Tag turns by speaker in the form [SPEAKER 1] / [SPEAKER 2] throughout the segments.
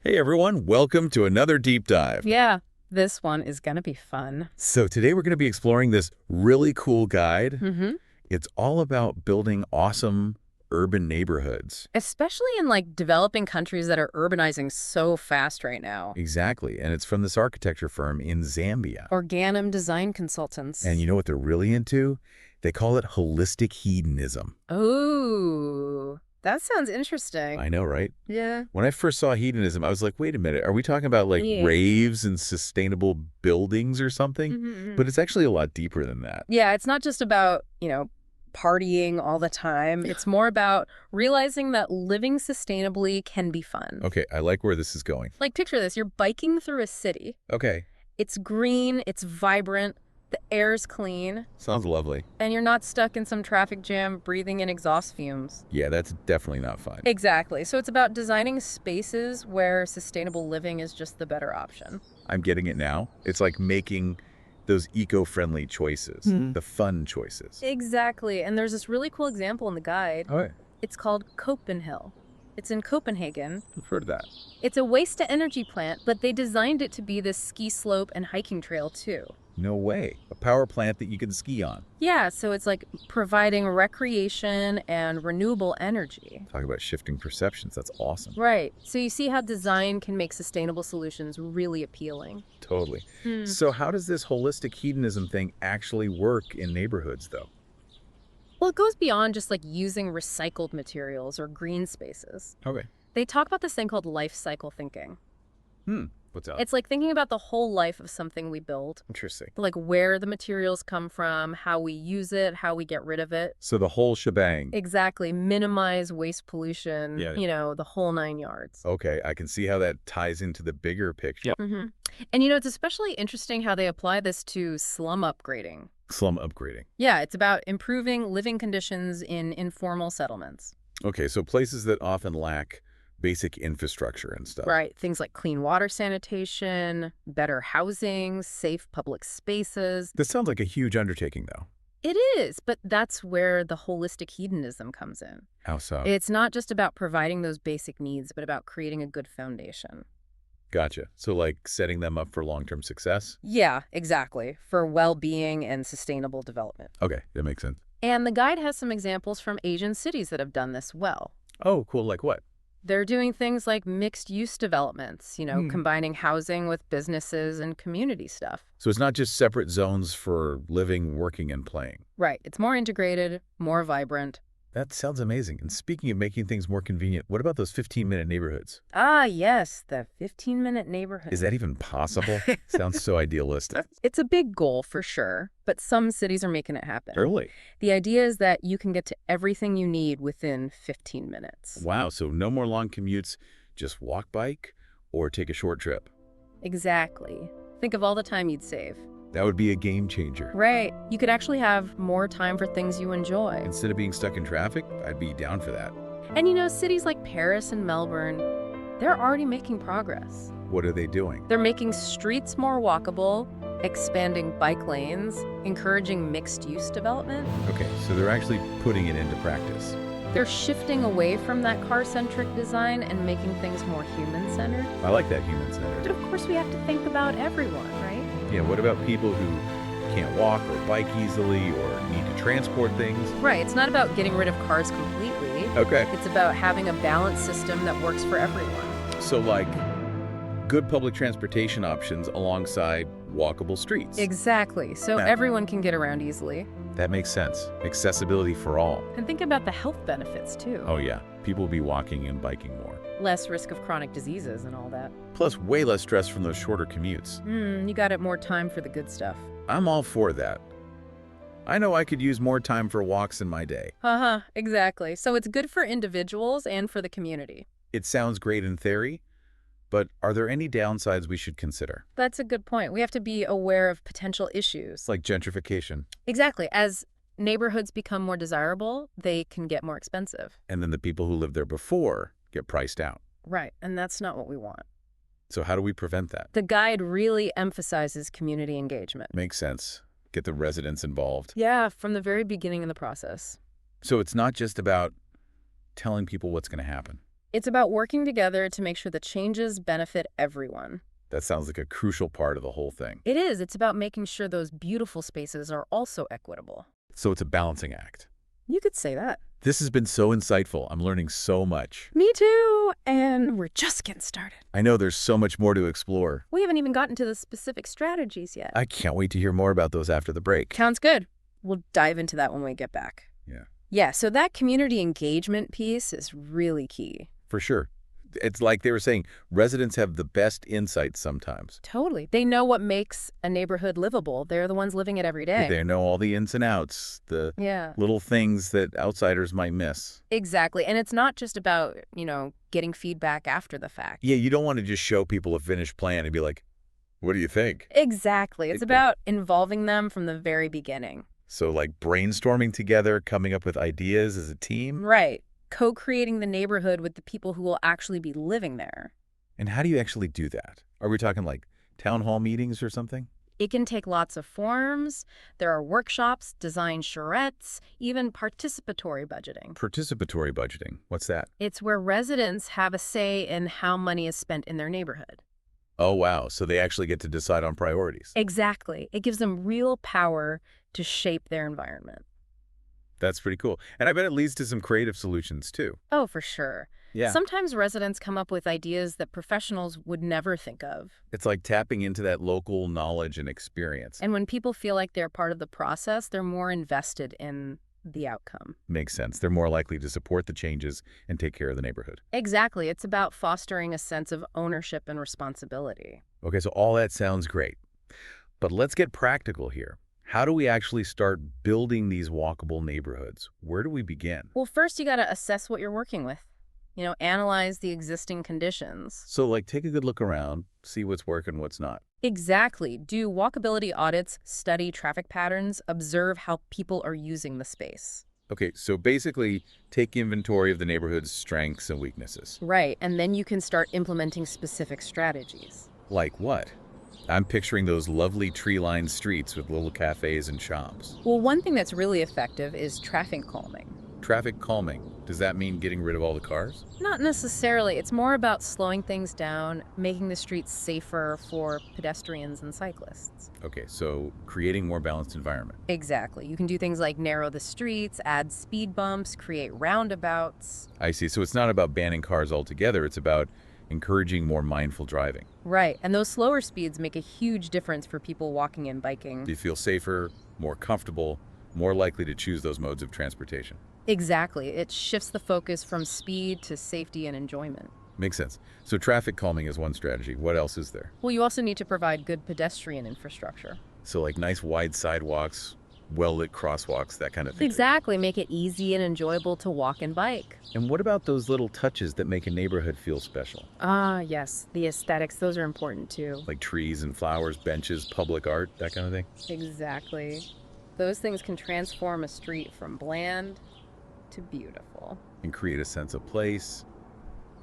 [SPEAKER 1] Hey everyone, welcome to another deep dive.
[SPEAKER 2] Yeah, this one is going to be fun.
[SPEAKER 1] So today we're going to be exploring this really cool guide.
[SPEAKER 2] Mm-hmm.
[SPEAKER 1] It's all about building awesome urban neighborhoods.
[SPEAKER 2] Especially in developing countries that are urbanizing so fast right now.
[SPEAKER 1] Exactly, and it's from this architecture firm in Zambia.
[SPEAKER 2] Organum Design Consultants.
[SPEAKER 1] And you know what they're really into? They call it holistic hedonism.
[SPEAKER 2] Oh, that sounds interesting.
[SPEAKER 1] I know, right?
[SPEAKER 2] Yeah.
[SPEAKER 1] When I first saw hedonism, I was like, wait a minute, are we talking about
[SPEAKER 2] Yeah.
[SPEAKER 1] raves and sustainable buildings or something?
[SPEAKER 2] Mm-hmm.
[SPEAKER 1] But it's actually a lot deeper than that.
[SPEAKER 2] Yeah, it's not just about, partying all the time. It's more about realizing that living sustainably can be fun.
[SPEAKER 1] Okay, I like where this is going.
[SPEAKER 2] Picture this. You're biking through a city.
[SPEAKER 1] Okay,
[SPEAKER 2] It's green. It's vibrant. The air's clean.
[SPEAKER 1] sounds lovely.
[SPEAKER 2] And you're not stuck in some traffic jam breathing in exhaust fumes.
[SPEAKER 1] Yeah, that's definitely not fun.
[SPEAKER 2] Exactly. So it's about designing spaces where sustainable living is just the better option.
[SPEAKER 1] I'm getting it now. It's like making those eco-friendly choices, the fun choices.
[SPEAKER 2] Exactly. And there's this really cool example in the guide.
[SPEAKER 1] Oh, yeah.
[SPEAKER 2] It's called Copenhill. It's in Copenhagen.
[SPEAKER 1] I've heard of that.
[SPEAKER 2] It's a waste-to-energy plant, but they designed it to be this ski slope and hiking trail too.
[SPEAKER 1] No way. A power plant that you can ski on.
[SPEAKER 2] Yeah, so it's like providing recreation and renewable energy.
[SPEAKER 1] Talk about shifting perceptions. That's awesome.
[SPEAKER 2] Right. So you see how design can make sustainable solutions really appealing.
[SPEAKER 1] Totally. So how does this holistic hedonism thing actually work in neighborhoods, though?
[SPEAKER 2] Well, it goes beyond just using recycled materials or green spaces.
[SPEAKER 1] Okay.
[SPEAKER 2] They talk about this thing called life cycle thinking.
[SPEAKER 1] What's up?
[SPEAKER 2] It's like thinking about the whole life of something we build,
[SPEAKER 1] Interesting.
[SPEAKER 2] like where the materials come from, how we use it, how we get rid of it.
[SPEAKER 1] So the whole shebang.
[SPEAKER 2] Exactly. Minimize waste pollution,
[SPEAKER 1] Yeah.
[SPEAKER 2] The whole 9 yards.
[SPEAKER 1] Okay, I can see how that ties into the bigger picture.
[SPEAKER 2] Mm-hmm. And it's especially interesting how they apply this to slum upgrading.
[SPEAKER 1] Slum upgrading.
[SPEAKER 2] Yeah, it's about improving living conditions in informal settlements.
[SPEAKER 1] Okay, so places that often lack basic infrastructure and stuff.
[SPEAKER 2] Right. Things like clean water sanitation, better housing, safe public spaces.
[SPEAKER 1] This sounds like a huge undertaking, though.
[SPEAKER 2] It is, but that's where the holistic hedonism comes in.
[SPEAKER 1] How so?
[SPEAKER 2] It's not just about providing those basic needs, but about creating a good foundation.
[SPEAKER 1] Gotcha. So like setting them up for long-term success?
[SPEAKER 2] Yeah, exactly. For well-being and sustainable development.
[SPEAKER 1] Okay, that makes sense.
[SPEAKER 2] And the guide has some examples from Asian cities that have done this well.
[SPEAKER 1] Oh, cool. Like what?
[SPEAKER 2] They're doing things like mixed-use developments, combining housing with businesses and community stuff.
[SPEAKER 1] So it's not just separate zones for living, working, and playing.
[SPEAKER 2] Right. It's more integrated, more vibrant.
[SPEAKER 1] That sounds amazing. And speaking of making things more convenient, what about those 15-minute neighborhoods?
[SPEAKER 2] Ah, yes, the 15-minute neighborhood.
[SPEAKER 1] Is that even possible? Sounds so idealistic.
[SPEAKER 2] It's a big goal for sure, but some cities are making it happen.
[SPEAKER 1] Really?
[SPEAKER 2] The idea is that you can get to everything you need within 15 minutes.
[SPEAKER 1] Wow, so no more long commutes, just walk, bike, or take a short trip.
[SPEAKER 2] Exactly. Think of all the time you'd save.
[SPEAKER 1] That would be a game changer.
[SPEAKER 2] Right. You could actually have more time for things you enjoy.
[SPEAKER 1] Instead of being stuck in traffic, I'd be down for that.
[SPEAKER 2] And cities like Paris and Melbourne, they're already making progress.
[SPEAKER 1] What are they doing?
[SPEAKER 2] They're making streets more walkable, expanding bike lanes, encouraging mixed-use development.
[SPEAKER 1] Okay, so they're actually putting it into practice.
[SPEAKER 2] They're shifting away from that car-centric design and making things more human-centered.
[SPEAKER 1] I like that human-centered.
[SPEAKER 2] But of course, we have to think about everyone, right?
[SPEAKER 1] Yeah, what about people who can't walk or bike easily or need to transport things?
[SPEAKER 2] Right. It's not about getting rid of cars completely.
[SPEAKER 1] Okay.
[SPEAKER 2] It's about having a balanced system that works for everyone.
[SPEAKER 1] So like good public transportation options alongside walkable streets.
[SPEAKER 2] Exactly. So everyone can get around easily.
[SPEAKER 1] That makes sense. Accessibility for all.
[SPEAKER 2] And think about the health benefits, too.
[SPEAKER 1] Oh yeah, people will be walking and biking more.
[SPEAKER 2] Less risk of chronic diseases and all that.
[SPEAKER 1] Plus way less stress from those shorter commutes.
[SPEAKER 2] You got it more time for the good stuff.
[SPEAKER 1] I'm all for that. I know I could use more time for walks in my day.
[SPEAKER 2] Exactly. So it's good for individuals and for the community.
[SPEAKER 1] It sounds great in theory, but are there any downsides we should consider?
[SPEAKER 2] That's a good point. We have to be aware of potential issues.
[SPEAKER 1] Like gentrification.
[SPEAKER 2] Exactly. As neighborhoods become more desirable, they can get more expensive.
[SPEAKER 1] And then the people who lived there before get priced out.
[SPEAKER 2] Right. And that's not what we want.
[SPEAKER 1] So how do we prevent that?
[SPEAKER 2] The guide really emphasizes community engagement.
[SPEAKER 1] Makes sense. Get the residents involved.
[SPEAKER 2] Yeah, from the very beginning of the process.
[SPEAKER 1] So it's not just about telling people what's going to happen.
[SPEAKER 2] It's about working together to make sure the changes benefit everyone.
[SPEAKER 1] That sounds like a crucial part of the whole thing.
[SPEAKER 2] It is. It's about making sure those beautiful spaces are also equitable.
[SPEAKER 1] So it's a balancing act.
[SPEAKER 2] You could say that.
[SPEAKER 1] This has been so insightful. I'm learning so much.
[SPEAKER 2] Me too. And we're just getting started.
[SPEAKER 1] I know there's so much more to explore.
[SPEAKER 2] We haven't even gotten to the specific strategies yet.
[SPEAKER 1] I can't wait to hear more about those after the break.
[SPEAKER 2] Sounds good. We'll dive into that when we get back. Yeah, so that community engagement piece is really key.
[SPEAKER 1] For sure. It's like they were saying, residents have the best insights sometimes.
[SPEAKER 2] Totally. They know what makes a neighborhood livable. They're the ones living it every day.
[SPEAKER 1] They know all the ins and outs, the little things that outsiders might miss.
[SPEAKER 2] Exactly. And it's not just about, getting feedback after the fact.
[SPEAKER 1] Yeah, you don't want to just show people a finished plan and be like, what do you think?
[SPEAKER 2] Exactly. It's about involving them from the very beginning.
[SPEAKER 1] So like brainstorming together, coming up with ideas as a team?
[SPEAKER 2] Right. Co-creating the neighborhood with the people who will actually be living there.
[SPEAKER 1] And how do you actually do that? Are we talking like town hall meetings or something?
[SPEAKER 2] It can take lots of forms. There are workshops, design charrettes, even participatory budgeting.
[SPEAKER 1] Participatory budgeting. What's that?
[SPEAKER 2] It's where residents have a say in how money is spent in their neighborhood.
[SPEAKER 1] Oh, wow. So they actually get to decide on priorities.
[SPEAKER 2] Exactly. It gives them real power to shape their environment.
[SPEAKER 1] That's pretty cool. And I bet it leads to some creative solutions, too.
[SPEAKER 2] Oh, for sure.
[SPEAKER 1] Yeah.
[SPEAKER 2] Sometimes residents come up with ideas that professionals would never think of.
[SPEAKER 1] It's like tapping into that local knowledge and experience.
[SPEAKER 2] And when people feel like they're part of the process, they're more invested in the outcome.
[SPEAKER 1] Makes sense. They're more likely to support the changes and take care of the neighborhood.
[SPEAKER 2] Exactly. It's about fostering a sense of ownership and responsibility.
[SPEAKER 1] Okay, so all that sounds great. But let's get practical here. How do we actually start building these walkable neighborhoods? Where do we begin?
[SPEAKER 2] Well, first you got to assess what you're working with. Analyze the existing conditions.
[SPEAKER 1] So like take a good look around, see what's working, what's not.
[SPEAKER 2] Exactly. Do walkability audits, study traffic patterns, observe how people are using the space.
[SPEAKER 1] Okay, so basically take inventory of the neighborhood's strengths and weaknesses.
[SPEAKER 2] Right, and then you can start implementing specific strategies.
[SPEAKER 1] Like what? I'm picturing those lovely tree-lined streets with little cafes and shops.
[SPEAKER 2] Well, one thing that's really effective is traffic calming.
[SPEAKER 1] Traffic calming. Does that mean getting rid of all the cars?
[SPEAKER 2] Not necessarily. It's more about slowing things down, making the streets safer for pedestrians and cyclists.
[SPEAKER 1] Okay, so creating more balanced environment.
[SPEAKER 2] Exactly. You can do things like narrow the streets, add speed bumps, create roundabouts.
[SPEAKER 1] I see. So it's not about banning cars altogether. It's about encouraging more mindful driving.
[SPEAKER 2] Right. And those slower speeds make a huge difference for people walking and biking.
[SPEAKER 1] You feel safer, more comfortable, more likely to choose those modes of transportation.
[SPEAKER 2] Exactly. It shifts the focus from speed to safety and enjoyment.
[SPEAKER 1] Makes sense. So traffic calming is one strategy. What else is there?
[SPEAKER 2] Well, you also need to provide good pedestrian infrastructure.
[SPEAKER 1] So like nice wide sidewalks, well-lit crosswalks, that kind of thing.
[SPEAKER 2] Exactly. Make it easy and enjoyable to walk and bike.
[SPEAKER 1] And what about those little touches that make a neighborhood feel special?
[SPEAKER 2] Ah, yes. The aesthetics, those are important too.
[SPEAKER 1] Like trees and flowers, benches, public art, that kind of thing?
[SPEAKER 2] Exactly. Those things can transform a street from bland to beautiful.
[SPEAKER 1] And create a sense of place,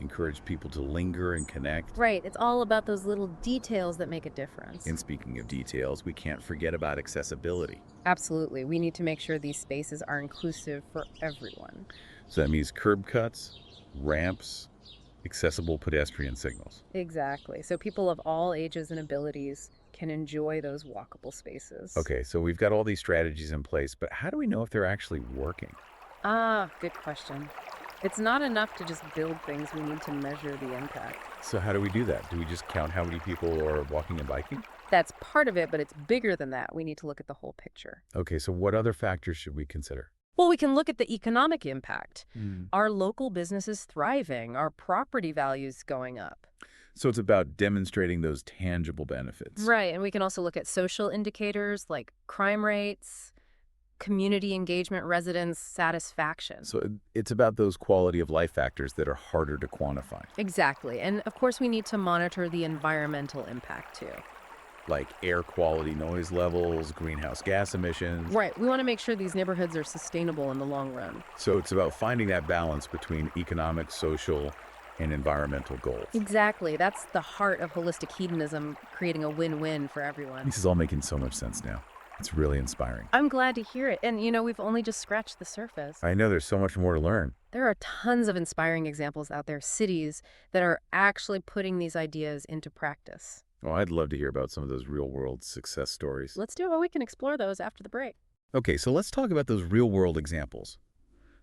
[SPEAKER 1] encourage people to linger and connect.
[SPEAKER 2] Right. It's all about those little details that make a difference.
[SPEAKER 1] And speaking of details, we can't forget about accessibility.
[SPEAKER 2] Absolutely. We need to make sure these spaces are inclusive for everyone.
[SPEAKER 1] So that means curb cuts, ramps, accessible pedestrian signals.
[SPEAKER 2] Exactly. So people of all ages and abilities can enjoy those walkable spaces.
[SPEAKER 1] Okay, so we've got all these strategies in place, but how do we know if they're actually working?
[SPEAKER 2] Ah, good question. It's not enough to just build things. We need to measure the impact.
[SPEAKER 1] So how do we do that? Do we just count how many people are walking and biking?
[SPEAKER 2] That's part of it, but it's bigger than that. We need to look at the whole picture.
[SPEAKER 1] Okay, so what other factors should we consider?
[SPEAKER 2] Well, we can look at the economic impact. Are local businesses thriving? Are property values going up?
[SPEAKER 1] So it's about demonstrating those tangible benefits.
[SPEAKER 2] Right, and we can also look at social indicators like crime rates, community engagement, residents' satisfaction.
[SPEAKER 1] So it's about those quality of life factors that are harder to quantify.
[SPEAKER 2] Exactly, and of course we need to monitor the environmental impact too.
[SPEAKER 1] Like air quality, noise levels, greenhouse gas emissions.
[SPEAKER 2] Right, we want to make sure these neighborhoods are sustainable in the long run.
[SPEAKER 1] So it's about finding that balance between economic, social, and environmental goals.
[SPEAKER 2] Exactly. That's the heart of holistic hedonism, creating a win-win for everyone.
[SPEAKER 1] This is all making so much sense now. It's really inspiring.
[SPEAKER 2] I'm glad to hear it. And, we've only just scratched the surface.
[SPEAKER 1] I know there's so much more to learn.
[SPEAKER 2] There are tons of inspiring examples out there, cities that are actually putting these ideas into practice.
[SPEAKER 1] Well, I'd love to hear about some of those real-world success stories.
[SPEAKER 2] Let's do it. We can explore those after the break.
[SPEAKER 1] Okay, so let's talk about those real-world examples.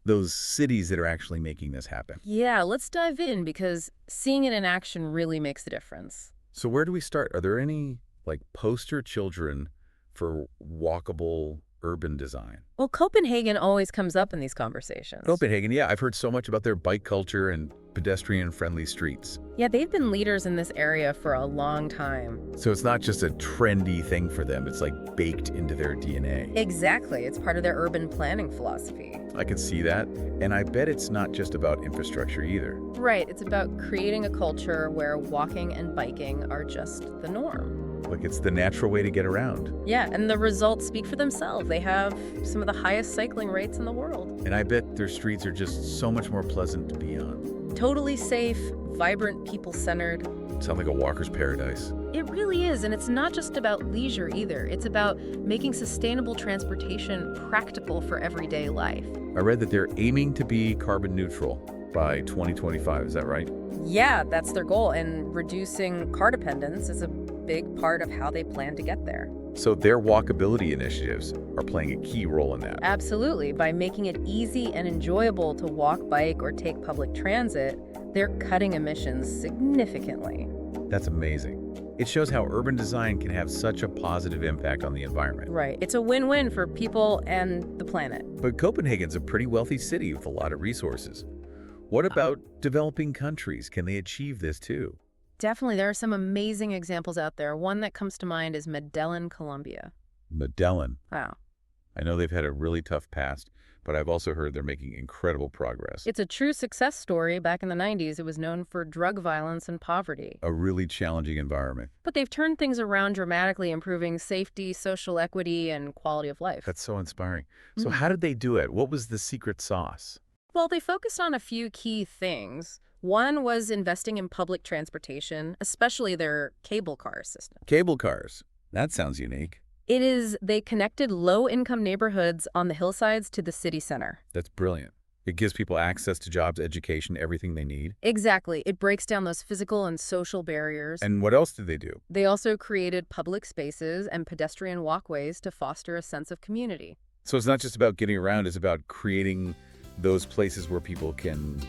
[SPEAKER 1] Those cities that are actually making this happen.
[SPEAKER 2] Yeah, let's dive in because seeing it in action really makes the difference.
[SPEAKER 1] So where do we start? Are there any, poster children for walkable urban design?
[SPEAKER 2] Well, Copenhagen always comes up in these conversations.
[SPEAKER 1] Copenhagen, yeah, I've heard so much about their bike culture and pedestrian-friendly streets.
[SPEAKER 2] Yeah, they've been leaders in this area for a long time.
[SPEAKER 1] So it's not just a trendy thing for them. It's baked into their DNA.
[SPEAKER 2] Exactly. It's part of their urban planning philosophy.
[SPEAKER 1] I can see that. And I bet it's not just about infrastructure either.
[SPEAKER 2] Right. It's about creating a culture where walking and biking are just the norm.
[SPEAKER 1] It's the natural way to get around.
[SPEAKER 2] Yeah, and the results speak for themselves. They have some of the highest cycling rates in the world.
[SPEAKER 1] And I bet their streets are just so much more pleasant to be on.
[SPEAKER 2] Totally safe, vibrant, people-centered.
[SPEAKER 1] Sound like a walker's paradise.
[SPEAKER 2] It really is, and it's not just about leisure either. It's about making sustainable transportation practical for everyday life.
[SPEAKER 1] I read that they're aiming to be carbon neutral by 2025. Is that right?
[SPEAKER 2] Yeah, that's their goal, and reducing car dependence is a big part of how they plan to get there.
[SPEAKER 1] So their walkability initiatives are playing a key role in that.
[SPEAKER 2] Absolutely. By making it easy and enjoyable to walk, bike, or take public transit, they're cutting emissions significantly.
[SPEAKER 1] That's amazing. It shows how urban design can have such a positive impact on the environment.
[SPEAKER 2] Right. It's a win-win for people and the planet.
[SPEAKER 1] But Copenhagen's a pretty wealthy city with a lot of resources. What about developing countries? Can they achieve this too?
[SPEAKER 2] Definitely. There are some amazing examples out there. One that comes to mind is Medellin, Colombia.
[SPEAKER 1] Medellin.
[SPEAKER 2] Wow.
[SPEAKER 1] I know they've had a really tough past, but I've also heard they're making incredible progress.
[SPEAKER 2] It's a true success story. Back in the 90s, it was known for drug violence and poverty.
[SPEAKER 1] A really challenging environment.
[SPEAKER 2] But they've turned things around dramatically, improving safety, social equity, and quality of life.
[SPEAKER 1] That's so inspiring. So how did they do it? What was the secret sauce?
[SPEAKER 2] Well, they focused on a few key things. One was investing in public transportation, especially their cable car system.
[SPEAKER 1] Cable cars. That sounds unique.
[SPEAKER 2] They connected low-income neighborhoods on the hillsides to the city center.
[SPEAKER 1] That's brilliant. It gives people access to jobs, education, everything they need.
[SPEAKER 2] Exactly. It breaks down those physical and social barriers.
[SPEAKER 1] And what else did they do?
[SPEAKER 2] They also created public spaces and pedestrian walkways to foster a sense of community.
[SPEAKER 1] So it's not just about getting around, it's about creating those places where people can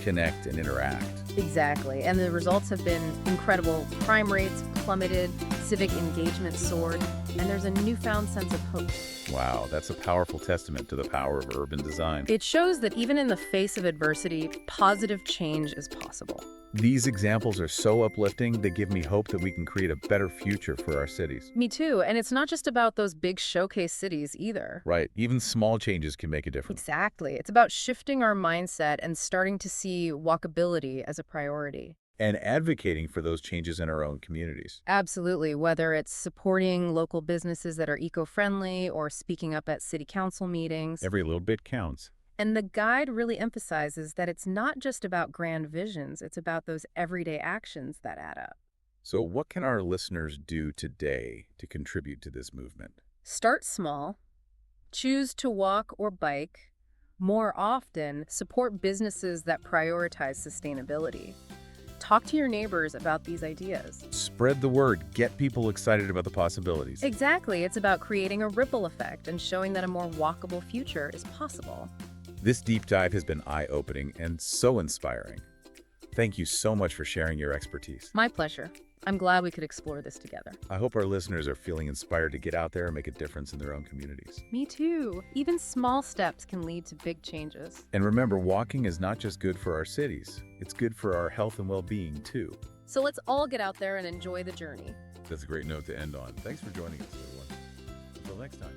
[SPEAKER 1] connect and interact.
[SPEAKER 2] Exactly. And the results have been incredible. Crime rates plummeted, civic engagement soared, and there's a newfound sense of hope.
[SPEAKER 1] Wow, that's a powerful testament to the power of urban design.
[SPEAKER 2] It shows that even in the face of adversity, positive change is possible.
[SPEAKER 1] These examples are so uplifting, they give me hope that we can create a better future for our cities.
[SPEAKER 2] Me too. And it's not just about those big showcase cities either.
[SPEAKER 1] Right. Even small changes can make a difference.
[SPEAKER 2] Exactly. It's about shifting our mindset and starting to see walkability as a priority.
[SPEAKER 1] And advocating for those changes in our own communities.
[SPEAKER 2] Absolutely. Whether it's supporting local businesses that are eco-friendly or speaking up at city council meetings.
[SPEAKER 1] Every little bit counts.
[SPEAKER 2] And the guide really emphasizes that it's not just about grand visions, it's about those everyday actions that add up.
[SPEAKER 1] So what can our listeners do today to contribute to this movement?
[SPEAKER 2] Start small, choose to walk or bike, more often support businesses that prioritize sustainability. Talk to your neighbors about these ideas.
[SPEAKER 1] Spread the word. Get people excited about the possibilities.
[SPEAKER 2] Exactly. It's about creating a ripple effect and showing that a more walkable future is possible.
[SPEAKER 1] This deep dive has been eye-opening and so inspiring. Thank you so much for sharing your expertise.
[SPEAKER 2] My pleasure. I'm glad we could explore this together.
[SPEAKER 1] I hope our listeners are feeling inspired to get out there and make a difference in their own communities.
[SPEAKER 2] Me too. Even small steps can lead to big changes.
[SPEAKER 1] And remember, walking is not just good for our cities. It's good for our health and well-being, too.
[SPEAKER 2] So let's all get out there and enjoy the journey.
[SPEAKER 1] That's a great note to end on. Thanks for joining us, everyone. Until next time.